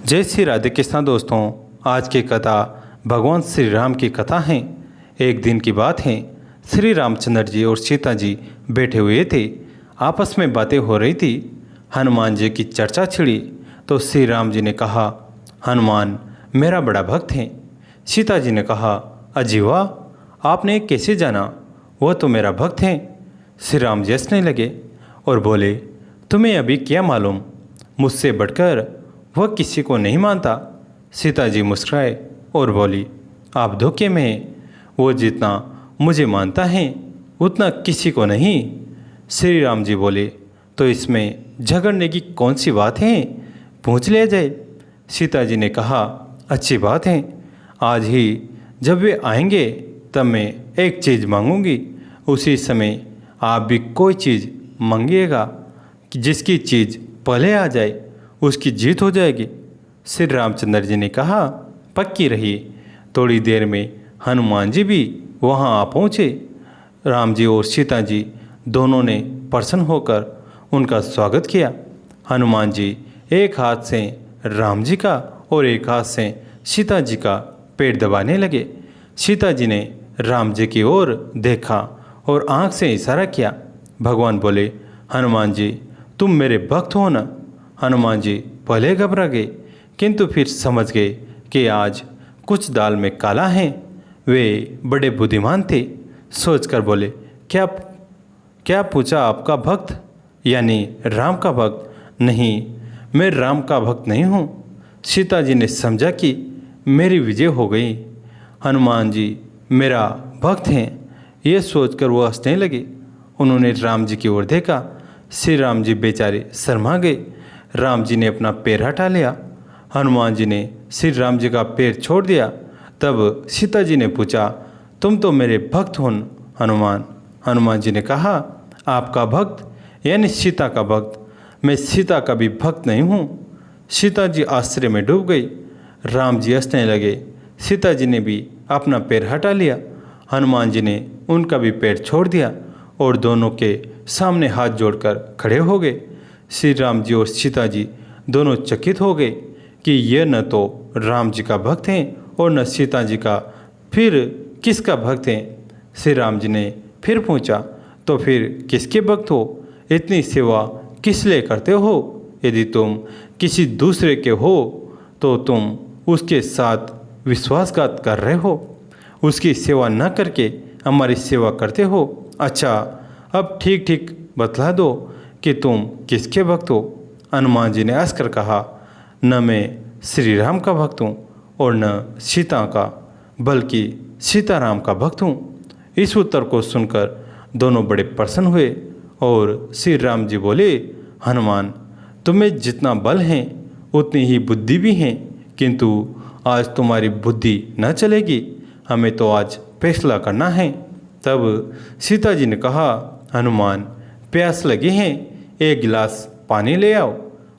जय श्री राधे कृष्ण दोस्तों। आज की कथा भगवान श्री राम की कथा है। एक दिन की बात है, श्री रामचंद्र जी और सीता जी बैठे हुए थे। आपस में बातें हो रही थी। हनुमान जी की चर्चा छिड़ी तो श्री राम जी ने कहा, हनुमान मेरा बड़ा भक्त है। सीता जी ने कहा, अजी वाह, आपने कैसे जाना? वह तो मेरा भक्त है। श्री राम जी हंसने लगे और बोले, तुम्हें अभी क्या मालूम, मुझसे बढ़कर वह किसी को नहीं मानता। सीता जी मुस्कुराए और बोली, आप धोखे में हैं। वो जितना मुझे मानता है उतना किसी को नहीं। श्री राम जी बोले, तो इसमें झगड़ने की कौन सी बात है, पूछ लिया जाए। सीता जी ने कहा, अच्छी बात है, आज ही जब वे आएंगे तब मैं एक चीज़ मांगूंगी, उसी समय आप भी कोई चीज़ मांगिएगा। जिसकी चीज़ पहले आ जाए उसकी जीत हो जाएगी। श्री रामचंद्र जी ने कहा, पक्की रही। थोड़ी देर में हनुमान जी भी वहां आ पहुँचे। राम जी और सीता जी दोनों ने प्रसन्न होकर उनका स्वागत किया। हनुमान जी एक हाथ से राम जी का और एक हाथ से सीता जी का पेट दबाने लगे। सीता जी ने राम जी की ओर देखा और आंख से इशारा किया। भगवान बोले, हनुमान जी तुम मेरे भक्त हो ना? हनुमान जी पहले घबरा गए, किंतु फिर समझ गए कि आज कुछ दाल में काला है। वे बड़े बुद्धिमान थे। सोचकर बोले, क्या पूछा? आपका भक्त यानी राम का भक्त? नहीं, मैं राम का भक्त नहीं हूँ। सीता जी ने समझा कि मेरी विजय हो गई। हनुमान जी मेरा भक्त हैं। ये सोचकर वो हंसने लगे। उन्होंने राम जी की ओर देखा। श्री राम जी बेचारे शर्मा गए। राम जी ने अपना पैर हटा लिया। हनुमान जी ने श्री राम जी का पैर छोड़ दिया। तब सीता जी ने पूछा, तुम तो मेरे भक्त हो हनुमान? हनुमान जी ने कहा, आपका भक्त यानी सीता का भक्त? मैं सीता का भी भक्त नहीं हूँ। सीता जी आश्चर्य में डूब गई। राम जी हंसने लगे। सीता जी ने भी अपना पैर हटा लिया। हनुमान जी ने उनका भी पैर छोड़ दिया और दोनों के सामने हाथ जोड़कर खड़े हो गए। श्री राम जी और सीता जी दोनों चकित हो गए कि ये न तो राम जी का भक्त हैं और न सीता जी का, फिर किसका भक्त हैं? श्री राम जी ने फिर पूछा, तो फिर किसके भक्त हो? इतनी सेवा किस लिए करते हो? यदि तुम किसी दूसरे के हो तो तुम उसके साथ विश्वासघात कर रहे हो। उसकी सेवा न करके हमारी सेवा करते हो। अच्छा, अब ठीक ठीक बतला दो कि तुम किसके भक्त हो? हनुमान जी ने हंसकर कहा, न मैं श्री राम का भक्त हूँ और न सीता का, बल्कि सीताराम का भक्त हूँ। इस उत्तर को सुनकर दोनों बड़े प्रसन्न हुए और श्री राम जी बोले, हनुमान तुम्हें जितना बल है उतनी ही बुद्धि भी है, किंतु आज तुम्हारी बुद्धि न चलेगी। हमें तो आज फैसला करना है। तब सीता जी ने कहा, हनुमान प्यास लगी है, एक गिलास पानी ले आओ।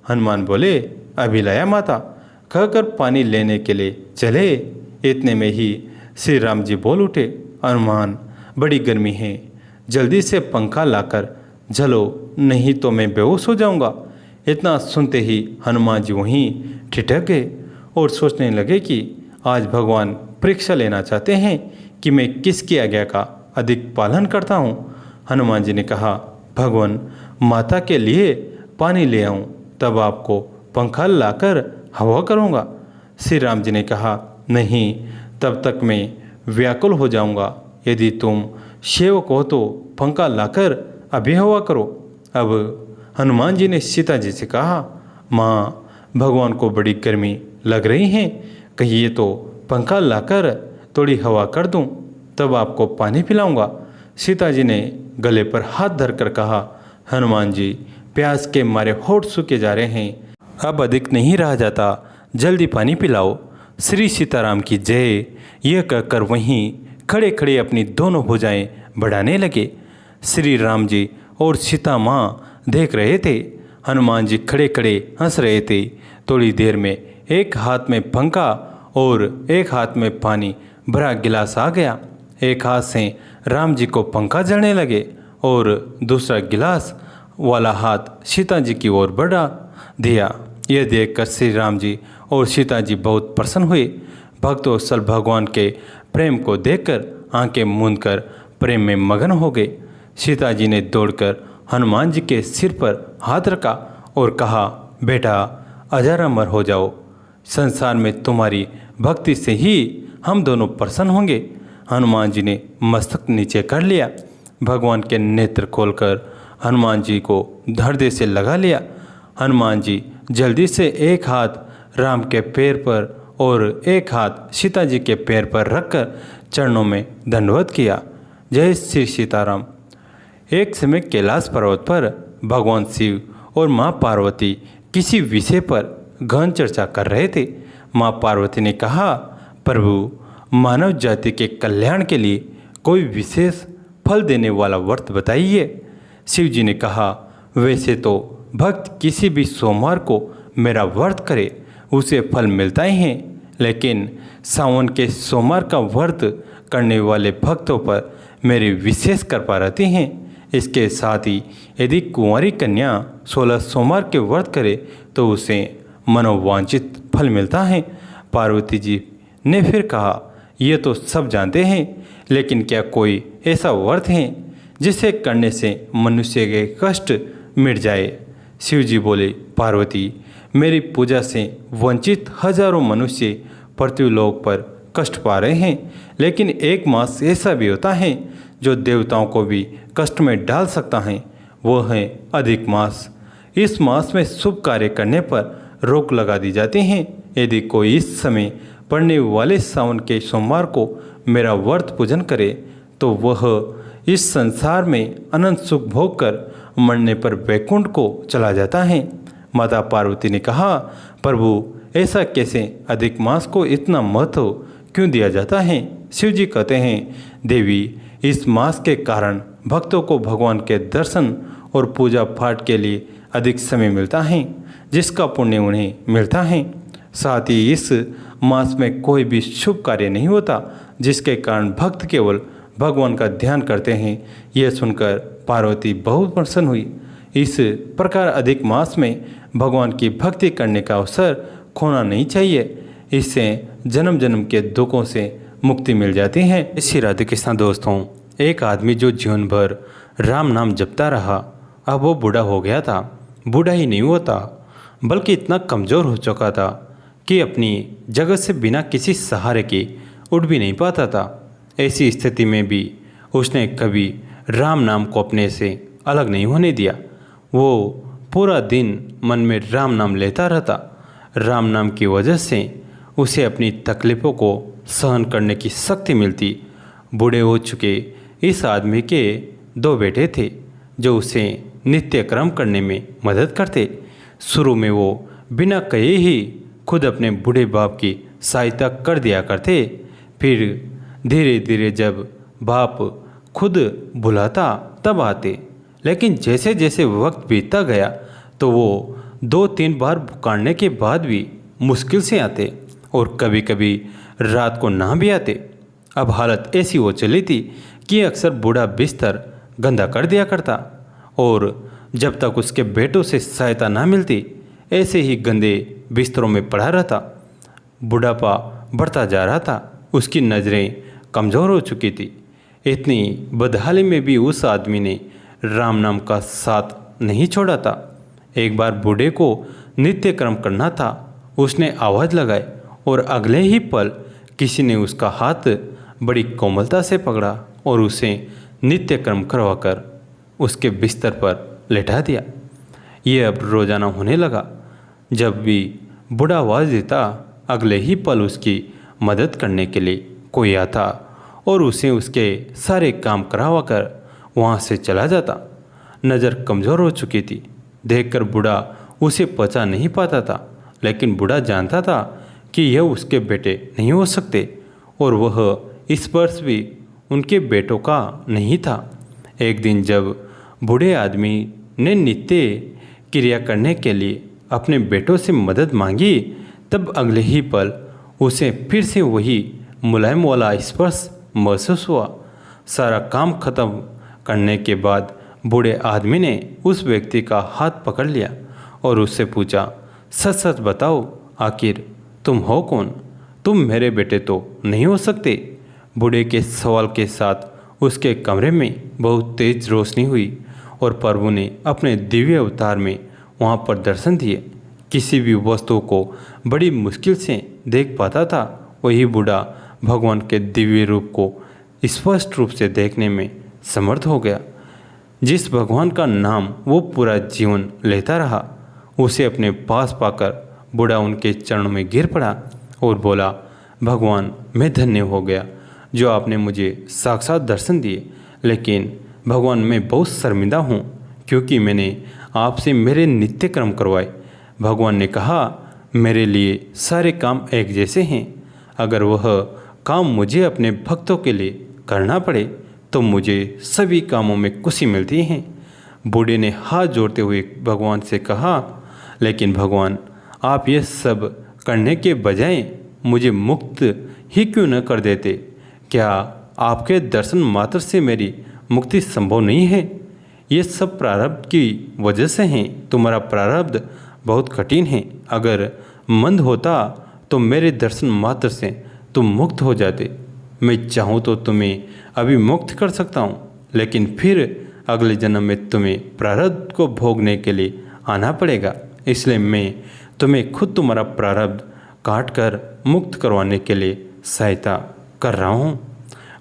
हनुमान बोले, अभी लाया माता, कहकर पानी लेने के लिए चले। इतने में ही श्री राम जी बोल उठे, हनुमान बड़ी गर्मी है, जल्दी से पंखा लाकर झलो, नहीं तो मैं बेहोश हो जाऊंगा। इतना सुनते ही हनुमान जी वहीं ठिठक गए और सोचने लगे कि आज भगवान परीक्षा लेना चाहते हैं कि मैं किसकी आज्ञा का अधिक पालन करता हूँ। हनुमान जी ने कहा, भगवान माता के लिए पानी ले आऊं, तब आपको पंखा लाकर हवा करूंगा। श्री राम जी ने कहा, नहीं, तब तक मैं व्याकुल हो जाऊंगा। यदि तुम सेवक हो तो पंखा लाकर अभी हवा करो। अब हनुमान जी ने सीता जी से कहा, माँ भगवान को बड़ी गर्मी लग रही है, कहिए तो पंखा लाकर थोड़ी हवा कर दूं, तब आपको पानी पिलाऊंगा। सीता जी ने गले पर हाथ धरकर कहा, हनुमान जी प्यास के मारे होठ सूखे जा रहे हैं, अब अधिक नहीं रहा जाता, जल्दी पानी पिलाओ। श्री सीताराम की जय, यह कहकर वहीं खड़े खड़े अपनी दोनों भुजाएं बढ़ाने लगे। श्री राम जी और सीता माँ देख रहे थे। हनुमान जी खड़े खड़े हंस रहे थे। थोड़ी देर में एक हाथ में पंखा और एक हाथ में पानी भरा गिलास आ गया। एक हाथ से राम जी को पंखा जलने लगे और दूसरा गिलास वाला हाथ सीता जी की ओर बढ़ा दिया। यह देखकर श्री राम जी और सीता जी बहुत प्रसन्न हुए। भक्तवत्सल भगवान के प्रेम को देखकर आंखें मूंदकर प्रेम में मगन हो गए। सीता जी ने दौड़कर हनुमान जी के सिर पर हाथ रखा और कहा, बेटा अजर अमर हो जाओ, संसार में तुम्हारी भक्ति से ही हम दोनों प्रसन्न होंगे। हनुमान जी ने मस्तक नीचे कर लिया। भगवान के नेत्र खोलकर हनुमान जी को हृदय से लगा लिया। हनुमान जी जल्दी से एक हाथ राम के पैर पर और एक हाथ सीता जी के पैर पर रखकर चरणों में दंडवत किया। जय श्री सीताराम। एक समय कैलाश पर्वत पर भगवान शिव और माँ पार्वती किसी विषय पर गहन चर्चा कर रहे थे। माँ पार्वती ने कहा, प्रभु मानव जाति के कल्याण के लिए कोई विशेष फल देने वाला व्रत बताइए। शिव जी ने कहा, वैसे तो भक्त किसी भी सोमवार को मेरा व्रत करे उसे फल मिलता ही है, लेकिन सावन के सोमवार का व्रत करने वाले भक्तों पर मेरी विशेष कृपा रहती हैं। इसके साथ ही यदि कुंवारी कन्या 16 सोमवार के व्रत करे तो उसे मनोवांछित फल मिलता है। पार्वती जी ने फिर कहा, ये तो सब जानते हैं, लेकिन क्या कोई ऐसा व्रत है जिसे करने से मनुष्य के कष्ट मिट जाए? शिव जी बोले, पार्वती मेरी पूजा से वंचित हजारों मनुष्य पृथ्वीलोक पर कष्ट पा रहे हैं, लेकिन एक मास ऐसा भी होता है जो देवताओं को भी कष्ट में डाल सकता है, वो है अधिक मास। इस मास में शुभ कार्य करने पर रोक लगा दी जाती है। यदि कोई इस समय पड़ने वाले सावन के सोमवार को मेरा व्रत पूजन करे तो वह इस संसार में अनंत सुख भोग कर मरने पर वैकुंठ को चला जाता है। माता पार्वती ने कहा, प्रभु ऐसा कैसे अधिक मास को इतना महत्व क्यों दिया जाता है? शिव जी कहते हैं, देवी इस मास के कारण भक्तों को भगवान के दर्शन और पूजा पाठ के लिए अधिक समय मिलता है, जिसका पुण्य उन्हें मिलता है। साथ ही इस मास में कोई भी शुभ कार्य नहीं होता, जिसके कारण भक्त केवल भगवान का ध्यान करते हैं। यह सुनकर पार्वती बहुत प्रसन्न हुई। इस प्रकार अधिक मास में भगवान की भक्ति करने का अवसर खोना नहीं चाहिए, इससे जन्म जन्म के दुखों से मुक्ति मिल जाती है। श्री राधे कृष्ण। दोस्तों, एक आदमी जो जीवन भर राम नाम जपता रहा, अब वो बूढ़ा हो गया था। बूढ़ा ही नहीं होता बल्कि इतना कमज़ोर हो चुका था कि अपनी जगह से बिना किसी सहारे के उठ भी नहीं पाता था। ऐसी स्थिति में भी उसने कभी राम नाम को अपने से अलग नहीं होने दिया। वो पूरा दिन मन में राम नाम लेता रहता। राम नाम की वजह से उसे अपनी तकलीफ़ों को सहन करने की शक्ति मिलती। बूढ़े हो चुके इस आदमी के 2 बेटे थे जो उसे नित्य कर्म करने में मदद करते। शुरू में वो बिना कहे ही खुद अपने बूढ़े बाप की सहायता कर दिया करते। फिर धीरे धीरे जब बाप खुद बुलाता तब आते, लेकिन जैसे जैसे वक्त बीतता गया तो वो 2-3 बार पुकारने के बाद भी मुश्किल से आते और कभी कभी रात को ना भी आते। अब हालत ऐसी हो चली थी कि अक्सर बूढ़ा बिस्तर गंदा कर दिया करता और जब तक उसके बेटों से सहायता ना मिलती ऐसे ही गंदे बिस्तरों में पड़ा रहता। बुढ़ापा बढ़ता जा रहा था, उसकी नज़रें कमज़ोर हो चुकी थी। इतनी बदहाली में भी उस आदमी ने राम नाम का साथ नहीं छोड़ा था। एक बार बूढ़े को नित्य कर्म करना था। उसने आवाज़ लगाई और अगले ही पल किसी ने उसका हाथ बड़ी कोमलता से पकड़ा और उसे नित्य कर्म करवाकर उसके बिस्तर पर लेटा दिया। ये अब रोज़ाना होने लगा। जब भी बूढ़ा आवाज़ देता, अगले ही पल उसकी मदद करने के लिए कोई आता और उसे उसके सारे काम करवा कर वहाँ से चला जाता। नज़र कमज़ोर हो चुकी थी। देखकर बूढ़ा उसे पहचान नहीं पाता था, लेकिन बूढ़ा जानता था कि यह उसके बेटे नहीं हो सकते और वह इस वर्ष भी उनके बेटों का नहीं था। एक दिन जब बूढ़े आदमी ने नित्य क्रिया करने के लिए अपने बेटों से मदद मांगी, तब अगले ही पल उसे फिर से वही मुलायम वाला स्पर्श महसूस हुआ। सारा काम खत्म करने के बाद बूढ़े आदमी ने उस व्यक्ति का हाथ पकड़ लिया और उससे पूछा, सच सच बताओ, आखिर तुम हो कौन? तुम मेरे बेटे तो नहीं हो सकते। बूढ़े के सवाल के साथ उसके कमरे में बहुत तेज रोशनी हुई और प्रभु ने अपने दिव्य अवतार में वहाँ पर दर्शन दिए। किसी भी वस्तु को बड़ी मुश्किल से देख पाता था, वही बूढ़ा भगवान के दिव्य रूप को स्पष्ट रूप से देखने में समर्थ हो गया। जिस भगवान का नाम वो पूरा जीवन लेता रहा, उसे अपने पास पाकर बूढ़ा उनके चरणों में गिर पड़ा और बोला, भगवान, मैं धन्य हो गया जो आपने मुझे साक्षात दर्शन दिए। लेकिन भगवान, मैं बहुत शर्मिंदा हूँ क्योंकि मैंने आपसे मेरे नित्य कर्म करवाए। भगवान ने कहा, मेरे लिए सारे काम एक जैसे हैं। अगर वह काम मुझे अपने भक्तों के लिए करना पड़े तो मुझे सभी कामों में खुशी मिलती है। बूढ़े ने हाथ जोड़ते हुए भगवान से कहा, लेकिन भगवान, आप ये सब करने के बजाय मुझे मुक्त ही क्यों न कर देते? क्या आपके दर्शन मात्र से मेरी मुक्ति संभव नहीं है? ये सब प्रारब्ध की वजह से हैं। तुम्हारा प्रारब्ध बहुत कठिन है। अगर मंद होता तो मेरे दर्शन मात्र से तुम मुक्त हो जाते। मैं चाहूँ तो तुम्हें अभी मुक्त कर सकता हूँ, लेकिन फिर अगले जन्म में तुम्हें प्रारब्ध को भोगने के लिए आना पड़ेगा। इसलिए मैं तुम्हें खुद तुम्हारा प्रारब्ध काट कर मुक्त करवाने के लिए सहायता कर रहा हूँ।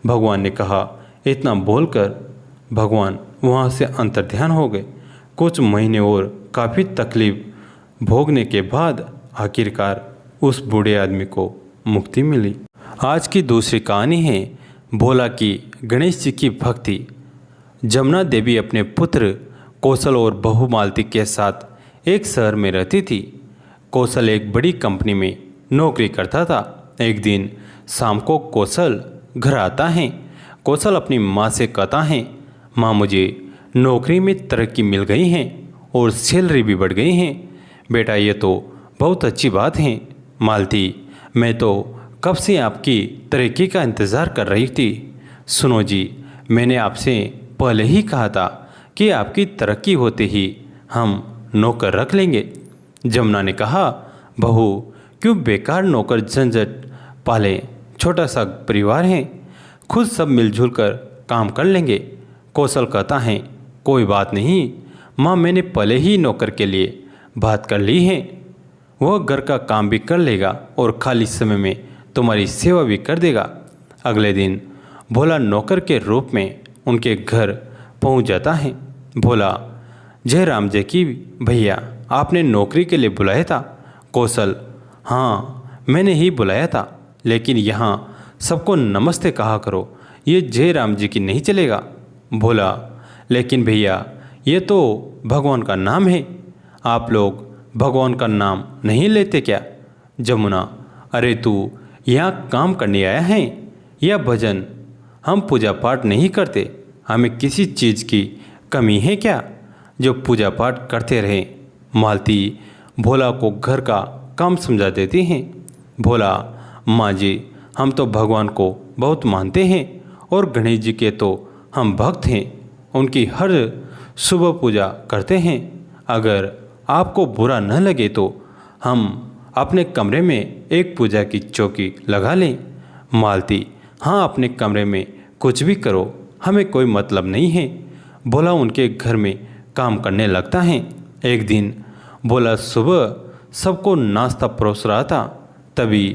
भगवान ने कहा। इतना बोलकर भगवान वहाँ से अंतर्ध्यान हो गए। कुछ महीने और काफ़ी तकलीफ भोगने के बाद आखिरकार उस बूढ़े आदमी को मुक्ति मिली। आज की दूसरी कहानी है भोला की गणेश जी की भक्ति। जमुना देवी अपने पुत्र कौशल और बहू मालती के साथ एक शहर में रहती थी। कौशल एक बड़ी कंपनी में नौकरी करता था। एक दिन शाम को कौशल घर आता है। कौशल अपनी माँ से कहता है, माँ, मुझे नौकरी में तरक्की मिल गई है और सैलरी भी बढ़ गई है। बेटा, ये तो बहुत अच्छी बात है। मालती, मैं तो कब से आपकी तरक्की का इंतज़ार कर रही थी। सुनो जी, मैंने आपसे पहले ही कहा था कि आपकी तरक्की होते ही हम नौकर रख लेंगे। जमुना ने कहा, बहू, क्यों बेकार नौकर झंझट पाले? छोटा सा परिवार है, खुद सब मिलजुल कर काम कर लेंगे। कौशल कहता है, कोई बात नहीं माँ, मैंने पहले ही नौकर के लिए बात कर ली है। वह घर का काम भी कर लेगा और खाली समय में तुम्हारी सेवा भी कर देगा। अगले दिन भोला नौकर के रूप में उनके घर पहुंच जाता है। भोला, जयराम जी की भैया, आपने नौकरी के लिए बुलाया था? कौशल, हाँ, मैंने ही बुलाया था, लेकिन यहाँ सबको नमस्ते कहा करो, ये जयराम जी की नहीं चलेगा। भोला, लेकिन भैया, ये तो भगवान का नाम है, आप लोग भगवान का नाम नहीं लेते क्या? जमुना, अरे तू यहाँ काम करने आया है या भजन? हम पूजा पाठ नहीं करते, हमें किसी चीज़ की कमी है क्या जो पूजा पाठ करते रहें? मालती भोला को घर का काम समझा देती हैं। भोला, माँ जी, हम तो भगवान को बहुत मानते हैं और गणेश जी के तो हम भक्त हैं, उनकी हर सुबह पूजा करते हैं। अगर आपको बुरा न लगे तो हम अपने कमरे में एक पूजा की चौकी लगा लें। मालती, हाँ, अपने कमरे में कुछ भी करो, हमें कोई मतलब नहीं है। भोला उनके घर में काम करने लगता है। एक दिन भोला सुबह सबको नाश्ता परोस रहा था। तभी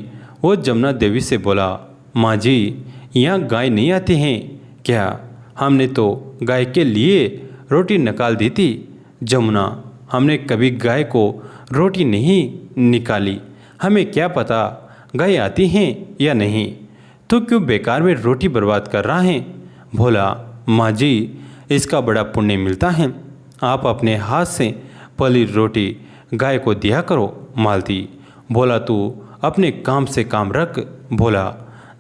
वो जमुना देवी से बोला, माँ जी, यहाँ गाय नहीं आती हैं क्या? हमने तो गाय के लिए रोटी निकाल दी थी। जमुना, हमने कभी गाय को रोटी नहीं निकाली, हमें क्या पता गाय आती हैं या नहीं। तो क्यों बेकार में रोटी बर्बाद कर रहा है? भोला, माँ जी, इसका बड़ा पुण्य मिलता है, आप अपने हाथ से पली रोटी गाय को दिया करो। मालती, भोला, तू अपने काम से काम रख। भोला,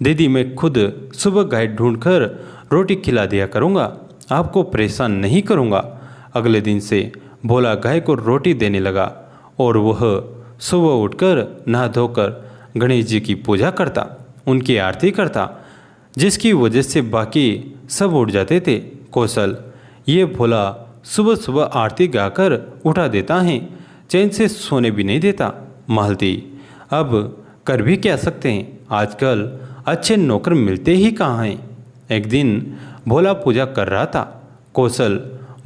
दीदी, मैं खुद सुबह गाय ढूंढकर रोटी खिला दिया करूँगा, आपको परेशान नहीं करूँगा। अगले दिन से भोला गाय को रोटी देने लगा और वह सुबह उठकर नहा धोकर गणेश जी की पूजा करता, उनकी आरती करता, जिसकी वजह से बाकी सब उठ जाते थे। कौशल, ये भोला सुबह सुबह आरती गाकर उठा देता है, चैन से सोने भी नहीं देता। मालती, अब कर भी क्या सकते हैं, आजकल अच्छे नौकर मिलते ही कहाँ हैं। एक दिन भोला पूजा कर रहा था। कौशल,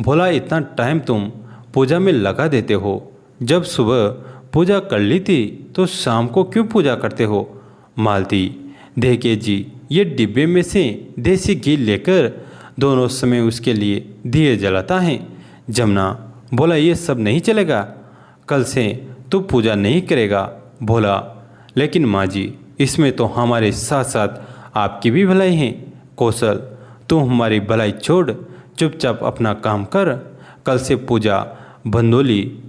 भोला इतना टाइम तुम पूजा में लगा देते हो, जब सुबह पूजा कर ली थी तो शाम को क्यों पूजा करते हो। मालती, देखिए जी, ये डिब्बे में से देसी घी लेकर दोनों समय उसके लिए दिए जलाता है। जमुना बोला, ये सब नहीं चलेगा, कल से तू पूजा नहीं करेगा। भोला, लेकिन माँ जी, इसमें तो हमारे साथ साथ आपकी भी भलाई है। कौशल, तू हमारी भलाई छोड़, चुपचाप अपना काम कर, कल से पूजा बंदोली।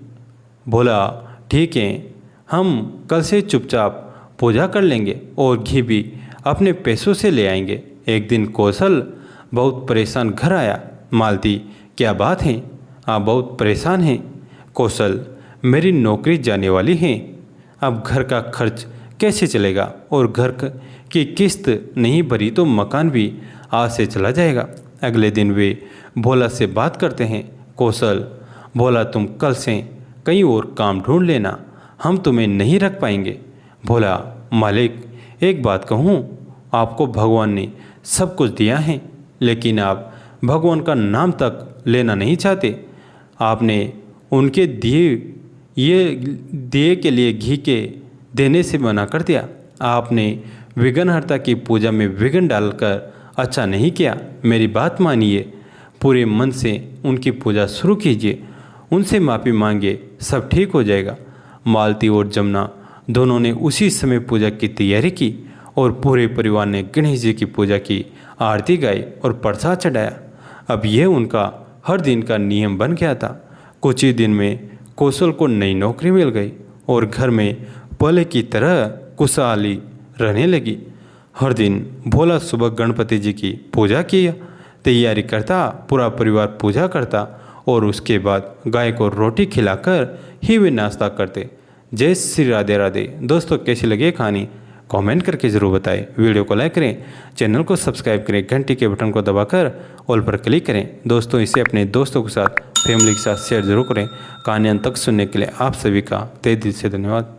भोला, ठीक है, हम कल से चुपचाप पूजा कर लेंगे और घी भी अपने पैसों से ले आएंगे। एक दिन कौशल बहुत परेशान घर आया। मालती, क्या बात है, आप बहुत परेशान हैं। कौशल, मेरी नौकरी जाने वाली है, अब घर का खर्च कैसे चलेगा, और घर की किस्त नहीं भरी तो मकान भी आज से चला जाएगा। अगले दिन वे भोला से बात करते हैं। कौशल, भोला, तुम कल से कहीं और काम ढूंढ लेना, हम तुम्हें नहीं रख पाएंगे। भोला, मालिक, एक बात कहूँ, आपको भगवान ने सब कुछ दिया है, लेकिन आप भगवान का नाम तक लेना नहीं चाहते। आपने उनके दिए के लिए घी के देने से मना कर दिया। आपने विघ्नहर्ता की पूजा में विघ्न डालकर अच्छा नहीं किया। मेरी बात मानिए, पूरे मन से उनकी पूजा शुरू कीजिए, उनसे माफ़ी मांगिए, सब ठीक हो जाएगा। मालती और जमुना दोनों ने उसी समय पूजा की तैयारी की और पूरे परिवार ने गणेश जी की पूजा की, आरती गाई और प्रसाद चढ़ाया। अब यह उनका हर दिन का नियम बन गया था। कुछ ही दिन में कौशल को नई नौकरी मिल गई और घर में पहले की तरह खुशहाली रहने लगी। हर दिन भोला सुबह गणपति जी की पूजा की तैयारी करता, पूरा परिवार पूजा करता और उसके बाद गाय को रोटी खिलाकर ही वे नाश्ता करते। जय श्री राधे राधे। दोस्तों, कैसी लगी कहानी कमेंट करके ज़रूर बताएं। वीडियो को लाइक करें, चैनल को सब्सक्राइब करें, घंटी के बटन को दबाकर ऑल पर क्लिक करें। दोस्तों, इसे अपने दोस्तों के साथ, फैमिली के साथ शेयर जरूर करें। कहानी अंत तक सुनने के लिए आप सभी का तहे दिल से धन्यवाद।